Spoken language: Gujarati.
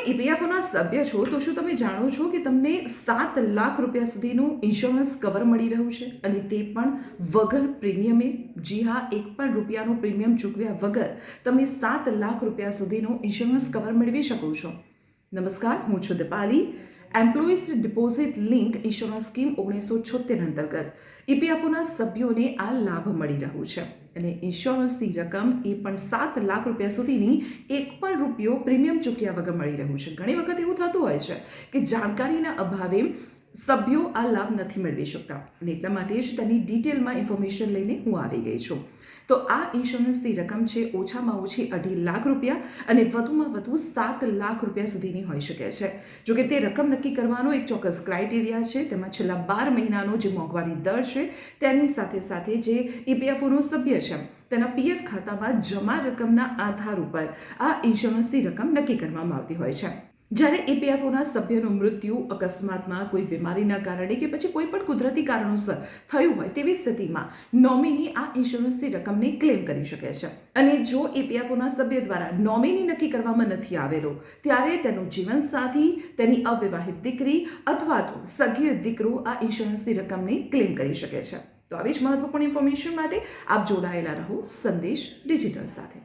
ઈપીએફઓના સભ્ય છો તો શું તમે જાણો છો કે તમને 7 લાખ રૂપિયા સુધીનું ઇન્સ્યોરન્સ કવર મળી રહ્યું છે, અને તે પણ વગર પ્રીમિયમે? જી હા, એક પણ રૂપિયાનું પ્રીમિયમ ચૂકવ્યા વગર તમે 7 લાખ રૂપિયા સુધીનું ઇન્સ્યોરન્સ કવર મેળવી શકો છો. નમસ્કાર, હું છું Dipali. Employees deposit link insurance scheme 1976 અંતર્ગત ઈપીએફઓના સભ્યોને આ લાભ મળી રહ્યું છે, અને ઇન્સ્યોરન્સની રકમ એ પણ 7 લાખ રૂપિયા સુધીની એક પણ રૂપિયો પ્રીમિયમ ચૂક્યા વગર મળી રહ્યું છે. ઘણી વખત એવું થતું હોય છે કે જાણકારીના અભાવે સભ્યો આ લાભ નથી મેળવી શકતા, અને એટલા માટે જ તેની ડિટેલમાં ઇન્ફોર્મેશન લઈને હું આવી ગઈ છું. તો આ ઇન્સ્યોરન્સની રકમ છે ઓછામાં ઓછી 2.5 લાખ રૂપિયા અને વધુમાં વધુ 7 લાખ રૂપિયા સુધીની હોઈ શકે છે. જોકે તે રકમ નક્કી કરવાનો એક ચોક્કસ ક્રાઇટેરિયા છે. તેમાં છેલ્લા 12 મહિનાનો જે મોંઘવારી દર છે તેની સાથે સાથે જે ઈપીએફઓનો સભ્ય છે તેના પીએફ ખાતામાં જમા રકમના આધાર ઉપર આ ઇન્સ્યોરન્સની રકમ નક્કી કરવામાં આવતી હોય છે. જ્યારે ઈપીએફઓના સભ્યનું મૃત્યુ અકસ્માતમાં, કોઈ બીમારીના કારણે કે પછી કોઈ પણ કુદરતી કારણોસર થયું હોય તેવી સ્થિતિમાં નોમિની આ ઇન્સ્યોરન્સની રકમને ક્લેમ કરી શકે છે. અને જો ઈપીએફઓના સભ્ય દ્વારા નોમિની નક્કી કરવામાં નથી આવેલો ત્યારે તેનો જીવનસાથી, તેની અવિવાહિત દીકરી અથવા તો સગીર દીકરો આ ઇન્સ્યોરન્સની રકમને ક્લેમ કરી શકે છે. તો આવી જ મહત્વપૂર્ણ ઇન્ફોર્મેશન માટે આપ જોડાયેલા રહો સંદેશ ડિજિટલ સાથે.